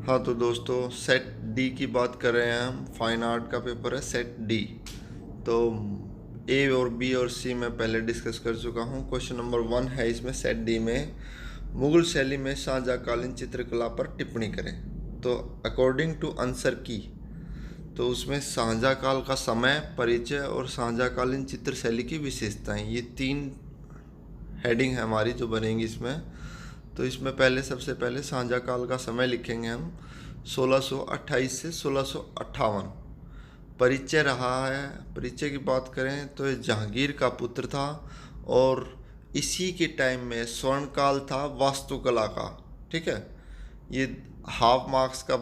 हाँ तो दोस्तों, सेट डी की बात कर रहे हैं हम। फाइन आर्ट का पेपर है सेट डी। तो ए और बी और सी मैं पहले डिस्कस कर चुका हूँ। क्वेश्चन नंबर 1 है इसमें सेट डी में, मुगल शैली में शाहजहाँकालीन चित्रकला पर टिप्पणी करें। तो अकॉर्डिंग टू आंसर की, तो उसमें शाहजहाँकाल का समय, परिचय और शाहजहाँकालीन चित्र शैली की विशेषताएं, ये 3 हेडिंग है हमारी जो बनेंगी इसमें। तो इसमें सबसे पहले शाहजहाँकाल का समय लिखेंगे हम, 1628 से 1658। परिचय रहा है, परिचय की बात करें तो ये जहांगीर का पुत्र था और इसी के टाइम में स्वर्णकाल था वास्तुकला का। ठीक है, ये हाफ मार्क्स का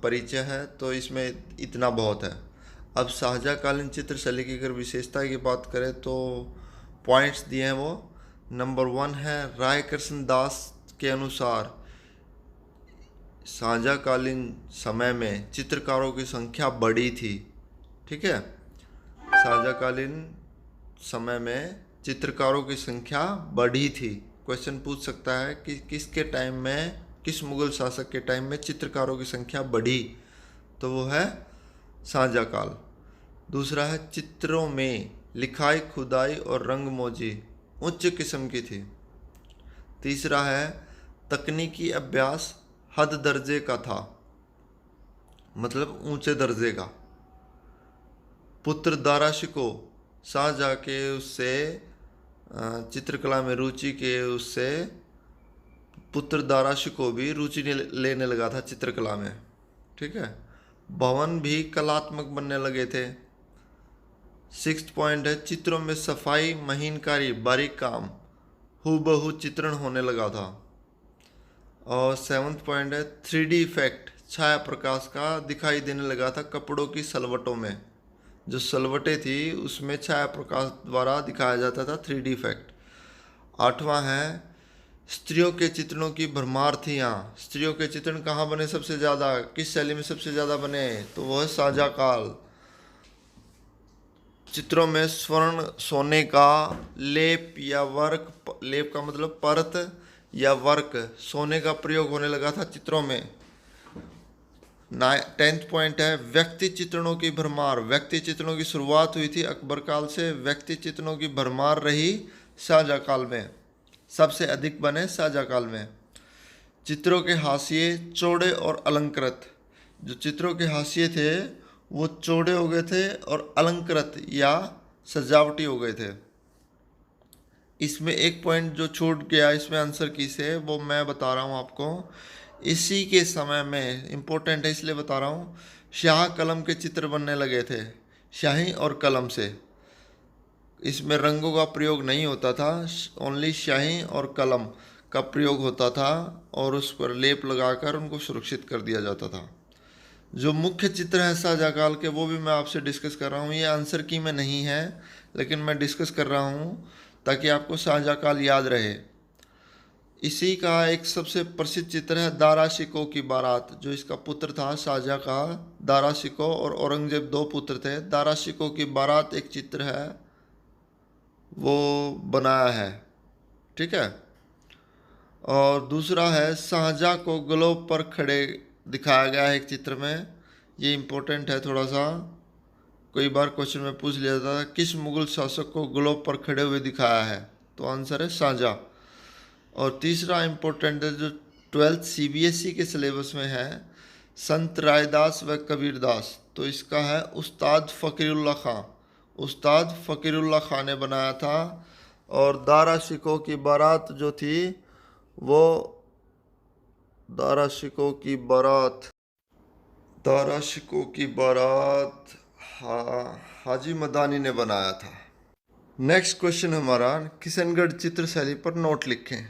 परिचय है, तो इसमें इतना बहुत है। अब शाहजहाँकालीन चित्र शैली की अगर विशेषता की बात करें तो पॉइंट्स दिए हैं वो। नंबर 1 है, राय कृष्ण दास के अनुसार शाहजहाँकालीन समय में चित्रकारों की संख्या बढ़ी थी। ठीक है, शाहजहाँकालीन समय में चित्रकारों की संख्या बढ़ी थी। क्वेश्चन पूछ सकता है कि किसके टाइम में, किस मुगल शासक के टाइम में चित्रकारों की संख्या बढ़ी, तो वो है शाहजहाँकाल। दूसरा है, चित्रों में लिखाई, खुदाई और रंगमोजी उच्च किस्म की थी। तीसरा है, तकनीकी अभ्यास हद दर्जे का था, मतलब ऊंचे दर्जे का। पुत्र दारा शिको, शाहजहाँ के उससे चित्रकला में रुचि के उससे पुत्र दारा शिको भी रुचि लेने लगा था चित्रकला में। ठीक है, भवन भी कलात्मक बनने लगे थे। 6th पॉइंट है, चित्रों में सफाई, महीनकारी, बारीक काम, हूबहू चित्रण होने लगा था। और 7th पॉइंट है, 3D इफेक्ट, छाया प्रकाश का दिखाई देने लगा था कपड़ों की सलवटों में। जो सलवटें थी उसमें छाया प्रकाश द्वारा दिखाया जाता था 3D इफेक्ट। 8वां है, स्त्रियों के चित्रणों की भरमार थी यहाँ। स्त्रियों के चित्रण कहाँ बने सबसे ज़्यादा, किस शैली में सबसे ज़्यादा बने, तो वह है शाहजहाँकाल। चित्रों में स्वर्ण, सोने का लेप या वर्क, लेप का मतलब परत या वर्क, सोने का प्रयोग होने लगा था चित्रों में। 10th पॉइंट है, व्यक्ति चित्रणों की भरमार। व्यक्ति चित्रणों की शुरुआत हुई थी अकबर काल से, व्यक्ति चित्रणों की भरमार रही शाहजहाँकाल में, सबसे अधिक बने शाहजहाँकाल में। चित्रों के हाशिए चौड़े और अलंकृत, जो चित्रों के हाशिए थे वो चौड़े हो गए थे और अलंकृत या सजावटी हो गए थे। इसमें एक पॉइंट जो छूट गया इसमें आंसर की से, वो मैं बता रहा हूँ आपको। इसी के समय में, इम्पोर्टेंट है इसलिए बता रहा हूँ, शाह कलम के चित्र बनने लगे थे, शाही और कलम से। इसमें रंगों का प्रयोग नहीं होता था, ओनली शाही और कलम का प्रयोग होता था और उस पर लेप लगाकर उनको सुरक्षित कर दिया जाता था। जो मुख्य चित्र है शाहजहाँकाल के, वो भी मैं आपसे डिस्कस कर रहा हूँ। ये आंसर की में नहीं है, लेकिन मैं डिस्कस कर रहा हूँ ताकि आपको शाहजहाँकाल याद रहे। इसी का एक सबसे प्रसिद्ध चित्र है दारा शिको की बारात, जो इसका पुत्र था शाहजहाँ का। दारा शिको और औरंगजेब 2 पुत्र थे। दारा शिको की बारात एक चित्र है, वो बनाया है। ठीक है, और दूसरा है, शाहजहाँ को ग्लोब पर खड़े दिखाया गया है एक चित्र में। ये इम्पोर्टेंट है थोड़ा सा, कई बार क्वेश्चन में पूछ लिया जाता है किस मुगल शासक को ग्लोब पर खड़े हुए दिखाया है, तो आंसर है शाहजहाँ। और तीसरा इम्पोर्टेंट है जो 12th CBSE के सिलेबस में है, संत रायदास व कबीरदास, तो इसका है उस्ताद फ़कीरुल्लाह खां। उस्ताद फ़कीरुल्लाह खां ने बनाया था। और दारा शिको की बारात जो थी वो, दारा शिको की बारात, दारा शिको की बारात हाजी मदानी ने बनाया था। नेक्स्ट क्वेश्चन हमारा, किशनगढ़ चित्र शैली पर नोट लिखें।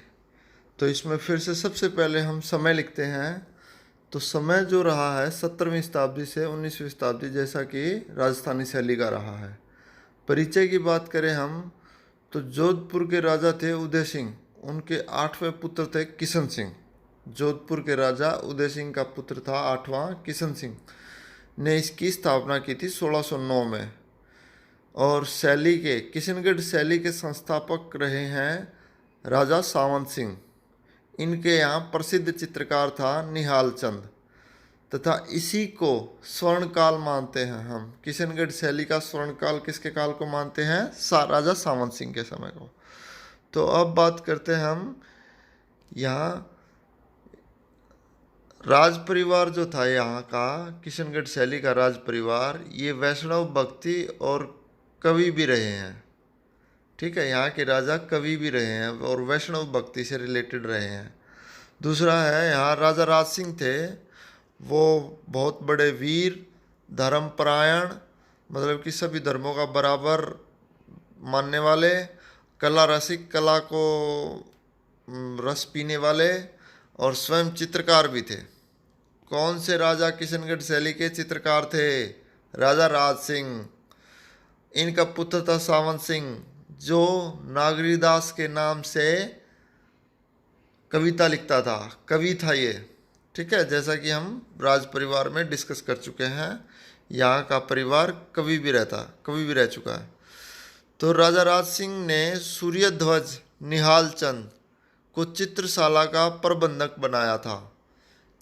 तो इसमें फिर से सबसे पहले हम समय लिखते हैं। तो समय जो रहा है 17वीं शताब्दी से 19वीं शताब्दी, जैसा कि राजस्थानी शैली का रहा है। परिचय की बात करें हम, तो जोधपुर के राजा थे उदय सिंह, उनके 8वें पुत्र थे किशन सिंह। जोधपुर के राजा उदय सिंह का पुत्र था 8वां किशन सिंह, ने इसकी स्थापना की थी 1609 में। और शैली के, किशनगढ़ शैली के संस्थापक रहे हैं राजा सावंत सिंह। इनके यहाँ प्रसिद्ध चित्रकार था निहाल चंद। तथा इसी को स्वर्ण काल मानते हैं हम। किशनगढ़ शैली का स्वर्ण काल किसके काल को मानते हैं? राजा सावंत सिंह के समय को। तो अब बात करते हैं हम यहाँ राज परिवार जो था यहाँ का, किशनगढ़ शैली का राज परिवार, ये वैष्णव भक्ति और कवि भी रहे हैं। ठीक है, यहाँ के राजा कवि भी रहे हैं और वैष्णव भक्ति से रिलेटेड रहे हैं। दूसरा है यहाँ राजा राज सिंह थे, वो बहुत बड़े वीर, धर्मपरायण, मतलब कि सभी धर्मों का बराबर मानने वाले, कला रसिक, कला को रस पीने वाले और स्वयं चित्रकार भी थे। कौन से राजा किशनगढ़ शैली के चित्रकार थे? राजा राज सिंह। इनका पुत्र था सावंत सिंह, जो नागरीदास के नाम से कविता लिखता था, कवि था ये। ठीक है, जैसा कि हम राज परिवार में डिस्कस कर चुके हैं, यहाँ का परिवार कवि भी रह चुका है। तो राजा राज सिंह ने सूर्य ध्वज निहाल चंद को चित्रशाला का प्रबंधक बनाया था।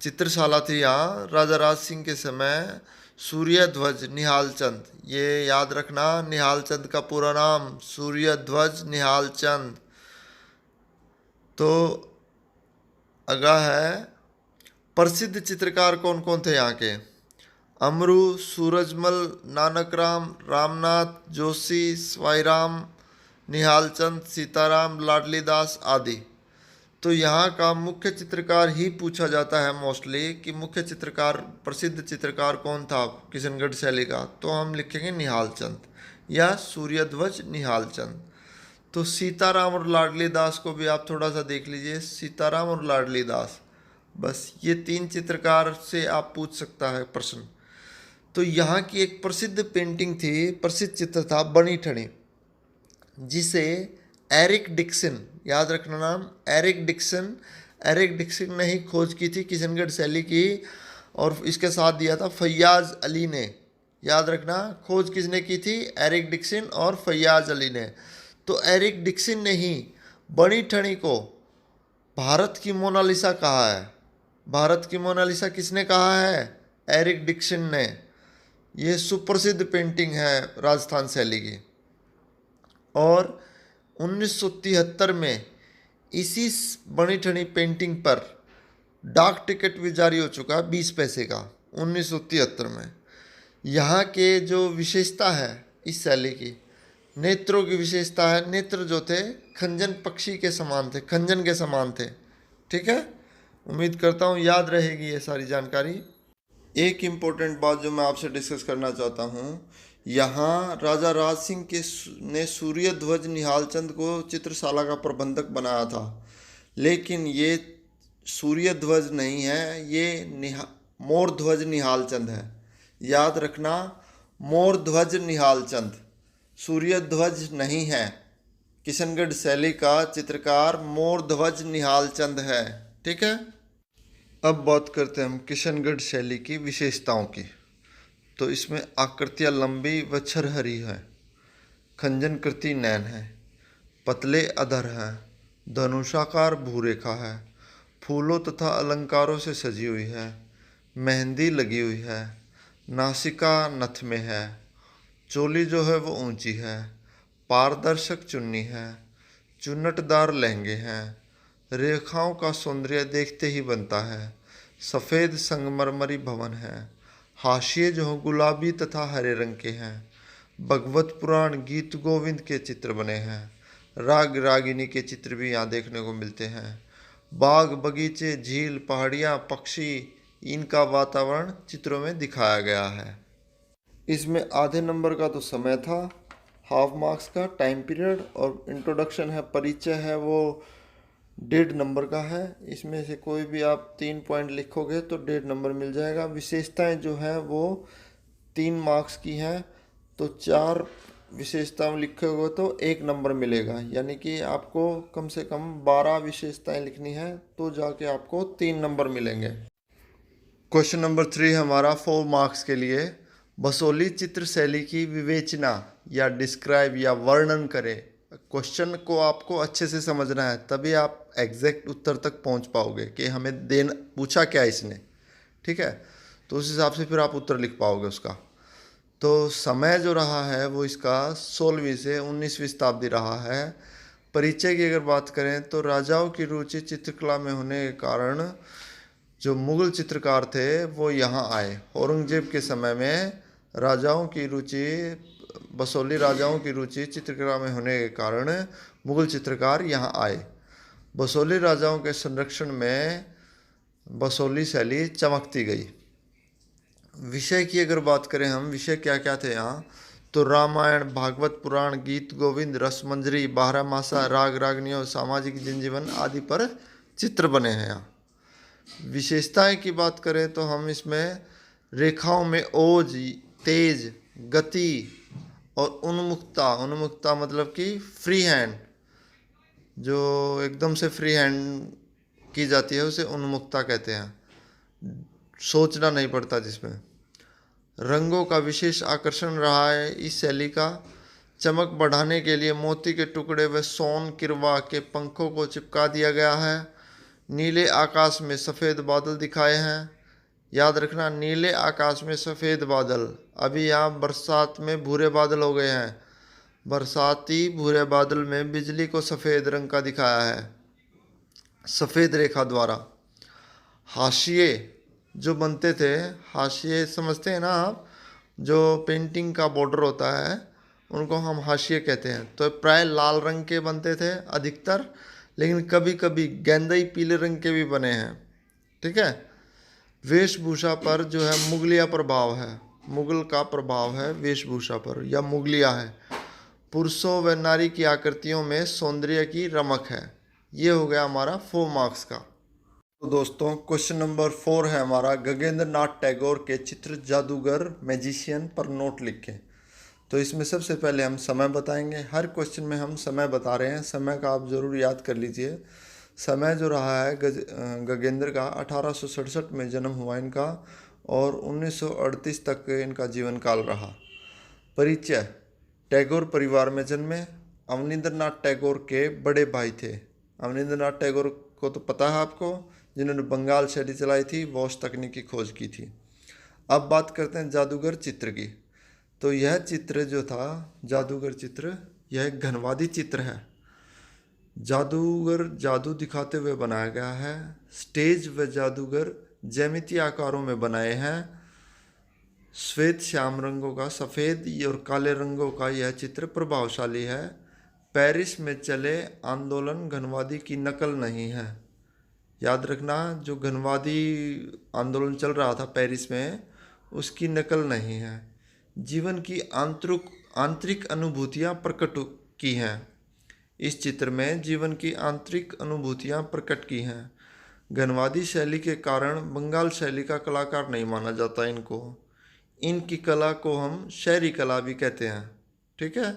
चित्रशाला थी यहाँ राजा राज सिंह के समय, सूर्य ध्वज निहाल चंद, ये याद रखना, निहाल चंद का पूरा नाम सूर्य ध्वज निहाल चंद। तो अगला है प्रसिद्ध चित्रकार कौन कौन थे यहाँ के? अमरू, सूरजमल, नानकराम, रामनाथ, जोशी, स्वाईराम, निहालचंद, सीताराम, लाडली दास आदि। तो यहाँ का मुख्य चित्रकार ही पूछा जाता है मोस्टली कि मुख्य चित्रकार, प्रसिद्ध चित्रकार कौन था किशनगढ़ शैली का, तो हम लिखेंगे निहालचंद या सूर्यध्वज निहालचंद। तो सीताराम और लाडली दास को भी आप थोड़ा सा देख लीजिए, सीताराम और लाडली दास, बस ये 3 चित्रकार से आप पूछ सकता है प्रश्न। तो यहाँ की एक प्रसिद्ध पेंटिंग थी, प्रसिद्ध चित्र था बनी ठनी, जिसे एरिक डिक्सन, याद रखना नाम, एरिक डिक्सन ने ही खोज की थी किशनगढ़ शैली की, और इसके साथ दिया था फैयाज अली ने। याद रखना, खोज किसने की थी? एरिक डिक्सन और फैयाज अली ने। तो एरिक डिक्सन ने ही बनी ठनी को भारत की मोनालिसा कहा है। भारत की मोनालिसा किसने कहा है? एरिक डिक्सन ने। ये सुप्रसिद्ध पेंटिंग है राजस्थान शैली की। और 1973 में इसी बनी ठनी पेंटिंग पर डाक टिकट भी जारी हो चुका है 20 पैसे का, 1973 में। यहाँ के जो विशेषता है इस शैली की, नेत्रों की विशेषता है। नेत्र जो थे खंजन पक्षी के समान थे, खंजन के समान थे। ठीक है, उम्मीद करता हूँ याद रहेगी ये सारी जानकारी। एक इम्पोर्टेंट बात जो मैं आपसे डिस्कस करना चाहता हूँ, यहाँ राजा राज सिंह ने सूर्य ध्वज निहालचंद को चित्रशाला का प्रबंधक बनाया था, लेकिन ये सूर्य ध्वज नहीं है, ये मोर ध्वज निहालचंद है। याद रखना, मोर ध्वज निहालचंद, सूर्य ध्वज नहीं है। किशनगढ़ शैली का चित्रकार मोर ध्वज निहालचंद है। ठीक है, अब बात करते हैं हम किशनगढ़ शैली की विशेषताओं की। तो इसमें आकृतियाँ लंबी व छरहरी है, खंजन कृति नैन है, पतले अधर है, धनुषाकार भूरेखा है, फूलों तथा अलंकारों से सजी हुई है, मेहंदी लगी हुई है, नासिका नथ में है, चोली जो है वो ऊंची है, पारदर्शक चुन्नी है, चुन्नटदार लहंगे हैं, रेखाओं का सौंदर्य देखते ही बनता है, सफ़ेद संगमरमरी भवन है, हाशिए जो हैं गुलाबी तथा हरे रंग के हैं, भगवत पुराण गीत गोविंद के चित्र बने हैं, राग रागिनी के चित्र भी यहाँ देखने को मिलते हैं, बाग बगीचे, झील, पहाड़ियाँ, पक्षी, इनका वातावरण चित्रों में दिखाया गया है। इसमें आधे नंबर का तो समय था, हाफ मार्क्स का टाइम पीरियड, और इंट्रोडक्शन है, परिचय है, वो 1.5 नंबर का है। इसमें से कोई भी आप 3 पॉइंट लिखोगे तो 1.5 नंबर मिल जाएगा। विशेषताएं जो हैं वो 3 मार्क्स की हैं, तो 4 विशेषताएं लिखोगे तो 1 नंबर मिलेगा, यानी कि आपको कम से कम 12 विशेषताएं लिखनी है तो जाके आपको 3 नंबर मिलेंगे। क्वेश्चन नंबर 3 हमारा 4 मार्क्स के लिए, बसोली चित्र शैली की विवेचना या डिस्क्राइब या वर्णन करें। क्वेश्चन को आपको अच्छे से समझना है, तभी आप एग्जैक्ट उत्तर तक पहुंच पाओगे कि हमें पूछा क्या इसने। ठीक है, तो उस हिसाब से फिर आप उत्तर लिख पाओगे उसका। तो समय जो रहा है वो इसका 16वीं से 19वीं शताब्दी रहा है। परिचय की अगर बात करें तो राजाओं की रुचि चित्रकला में होने के कारण जो मुगल चित्रकार थे वो यहाँ आए। औरंगजेब के समय में राजाओं की रुचि, बसोली राजाओं की रुचि चित्रकला में होने के कारण मुगल चित्रकार यहाँ आए। बसोली राजाओं के संरक्षण में बसोली शैली चमकती गई। विषय की अगर बात करें हम, विषय क्या क्या थे यहाँ, तो रामायण, भागवत पुराण, गीत गोविंद, रसमंजरी, बारहमासा, राग रागनियों, सामाजिक जनजीवन आदि पर चित्र बने हैं यहाँ। विशेषताएं की बात करें तो हम इसमें रेखाओं में ओज, तेज, गति और उन्मुखता मतलब कि फ्री हैंड, जो एकदम से फ्री हैंड की जाती है उसे उन्मुखता कहते हैं, सोचना नहीं पड़ता जिसमें। रंगों का विशेष आकर्षण रहा है इस शैली का। चमक बढ़ाने के लिए मोती के टुकड़े व सोन किरवा के पंखों को चिपका दिया गया है। नीले आकाश में सफ़ेद बादल दिखाए हैं। याद रखना, नीले आकाश में सफ़ेद बादल। अभी यहाँ बरसात में भूरे बादल हो गए हैं। बरसाती भूरे बादल में बिजली को सफ़ेद रंग का दिखाया है सफ़ेद रेखा द्वारा। हाशिए जो बनते थे, हाशिए समझते हैं ना आप, जो पेंटिंग का बॉर्डर होता है उनको हम हाशिए कहते हैं। तो प्राय लाल रंग के बनते थे अधिकतर, लेकिन कभी कभी गेंदई पीले रंग के भी बने हैं। ठीक है। वेशभूषा पर जो है मुगलिया प्रभाव है, मुगल का प्रभाव है वेशभूषा पर, या मुगलिया है। पुरुषों व नारी की आकृतियों में सौंदर्य की रमक है। ये हो गया हमारा 4 मार्क्स का। तो दोस्तों क्वेश्चन नंबर 4 है हमारा, गगनेंद्र नाथ टैगोर के चित्र जादूगर मैजिशियन पर नोट लिखें। तो इसमें सबसे पहले हम समय बताएंगे। हर क्वेश्चन में हम समय बता रहे हैं, समय का आप ज़रूर याद कर लीजिए। समय जो रहा है गगनेंद्र का 1867 में जन्म हुआ इनका और 1938 तक इनका जीवन काल रहा। परिचय, टैगोर परिवार में जन्मे। अवनींद्र नाथ टैगोर के बड़े भाई थे। अवनींद्र नाथ टैगोर को तो पता है आपको, जिन्होंने बंगाल शैली चलाई थी, वॉश तकनीक की खोज की थी। अब बात करते हैं जादूगर चित्र की। तो यह चित्र जो था, जादूगर चित्र, यह एक घनवादी चित्र है। जादूगर जादू दिखाते हुए बनाया गया है। स्टेज व जादूगर ज्यामितीय आकारों में बनाए हैं। श्वेत श्याम रंगों का, सफ़ेद और काले रंगों का यह चित्र प्रभावशाली है। पेरिस में चले आंदोलन घनवादी की नकल नहीं है। याद रखना, जो घनवादी आंदोलन चल रहा था पेरिस में, उसकी नकल नहीं है। जीवन की आंतरिक अनुभूतियाँ प्रकट की हैं। इस चित्र में जीवन की आंतरिक अनुभूतियाँ प्रकट की हैं। घनवादी शैली के कारण बंगाल शैली का कलाकार नहीं माना जाता इनको। इनकी कला को हम शहरी कला भी कहते हैं। ठीक है,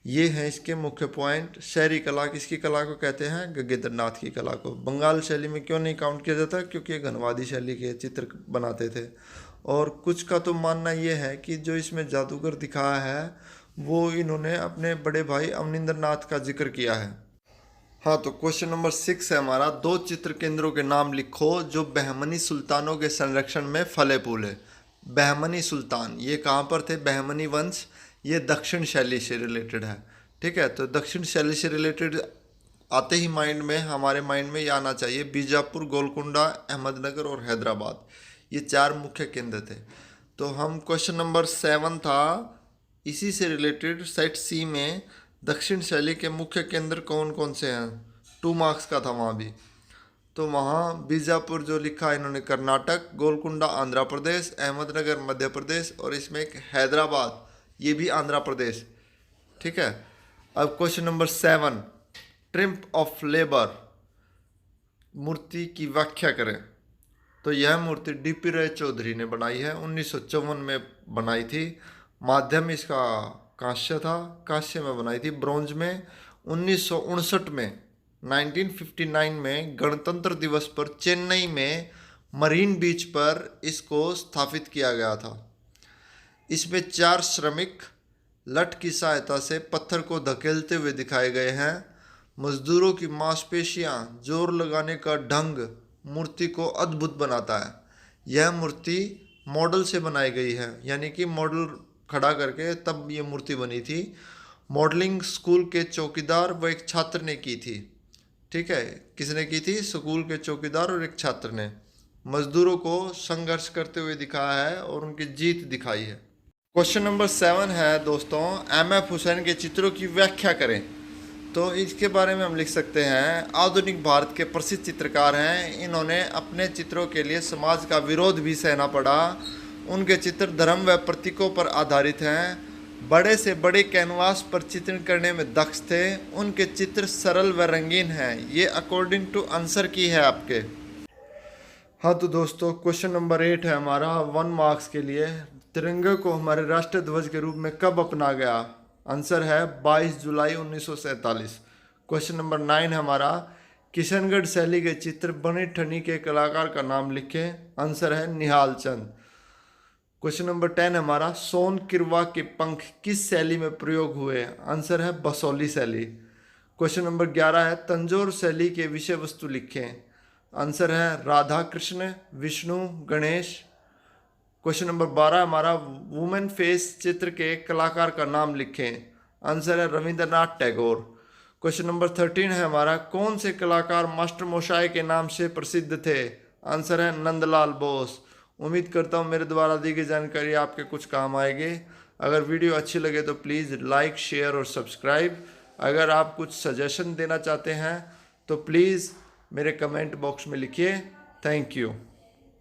ये है इसके मुख्य पॉइंट। शहरी कला किसकी कला को कहते हैं? गगनेंद्र नाथ की कला को। बंगाल शैली में क्यों नहीं काउंट किया जाता? क्योंकि ये घनवादी शैली के चित्र बनाते थे। और कुछ का तो मानना ये है कि जो इसमें जादूगर दिखाया है वो इन्होंने अपने बड़े भाई अवनींद्र नाथ का जिक्र किया है। हाँ, तो क्वेश्चन नंबर 6 है हमारा, 2 चित्र केंद्रों के नाम लिखो जो बहमनी सुल्तानों के संरक्षण में फले फूले। बहमनी सुल्तान ये कहाँ पर थे? बहमनी वंश, ये दक्षिण शैली से रिलेटेड है। ठीक है, तो दक्षिण शैली से रिलेटेड आते ही हमारे माइंड में ये आना चाहिए, बीजापुर, गोलकुंडा, अहमदनगर और हैदराबाद, ये 4 मुख्य केंद्र थे। तो हम क्वेश्चन नंबर 7 था, इसी से रिलेटेड सेट सी में दक्षिण शैली के मुख्य केंद्र कौन कौन से हैं? 2 मार्क्स का था वहाँ भी। तो वहाँ बीजापुर जो लिखा है इन्होंने कर्नाटक, गोलकुंडा आंध्र प्रदेश, अहमदनगर मध्य प्रदेश और इसमें एक हैदराबाद, ये भी आंध्र प्रदेश। ठीक है, अब question number 7, triumph of labour मूर्ति की व्याख्या करें। तो यह मूर्ति डीपी राय चौधरी ने बनाई है, 1954 में बनाई थी। माध्यम इसका कांस्य था, कांस्य में बनाई थी, ब्रॉन्ज में। 1959 में 1959 में गणतंत्र दिवस पर चेन्नई में मरीन बीच पर इसको स्थापित किया गया था। इसमें 4 श्रमिक लठ की सहायता से पत्थर को धकेलते हुए दिखाए गए हैं। मजदूरों की मांसपेशियां, जोर लगाने का ढंग मूर्ति को अद्भुत बनाता है। यह मूर्ति मॉडल से बनाई गई है, यानी कि मॉडल खड़ा करके तब ये मूर्ति बनी थी। मॉडलिंग स्कूल के चौकीदार व एक छात्र ने की थी। ठीक है, किसने की थी? स्कूल के चौकीदार और एक छात्र ने। मजदूरों को संघर्ष करते हुए दिखाया है और उनकी जीत दिखाई है। क्वेश्चन नंबर 7 है दोस्तों, एम.एफ. हुसैन के चित्रों की व्याख्या करें। तो इसके बारे में हम लिख सकते हैं, आधुनिक भारत के प्रसिद्ध चित्रकार हैं। इन्होंने अपने चित्रों के लिए समाज का विरोध भी सहना पड़ा। उनके चित्र धर्म व प्रतीकों पर आधारित हैं। बड़े से बड़े कैनवास पर चित्रण करने में दक्ष थे। उनके चित्र सरल व रंगीन हैं। ये अकॉर्डिंग टू आंसर की है आपके। हाँ तो दोस्तों, क्वेश्चन नंबर 8 है हमारा 1 मार्क्स के लिए। तिरंगे को हमारे राष्ट्रीय ध्वज के रूप में कब अपनाया गया? आंसर है 22 जुलाई 1947। क्वेश्चन नंबर 9 है हमारा, किशनगढ़ शैली के चित्र बनी ठनी के कलाकार का नाम लिखें। आंसर है निहाल चंद। क्वेश्चन नंबर 10 है हमारा, सोन किरवा के पंख किस शैली में प्रयोग हुए? आंसर है बसोली शैली। क्वेश्चन नंबर 11 है, तंजौर शैली के विषय वस्तु लिखें। आंसर है राधा कृष्ण, विष्णु, गणेश। क्वेश्चन नंबर 12 हमारा, वुमेन फेस चित्र के कलाकार का नाम लिखें। आंसर है रविंद्रनाथ टैगोर। क्वेश्चन नंबर 13 है हमारा, कौन से कलाकार मास्टर मोशाय के नाम से प्रसिद्ध थे? आंसर है नंदलाल बोस। उम्मीद करता हूँ मेरे द्वारा दी गई जानकारी आपके कुछ काम आएगी। अगर वीडियो अच्छी लगे तो प्लीज़ लाइक, शेयर और सब्सक्राइब। अगर आप कुछ सजेशन देना चाहते हैं तो प्लीज़ मेरे कमेंट बॉक्स में लिखिए। Thank you.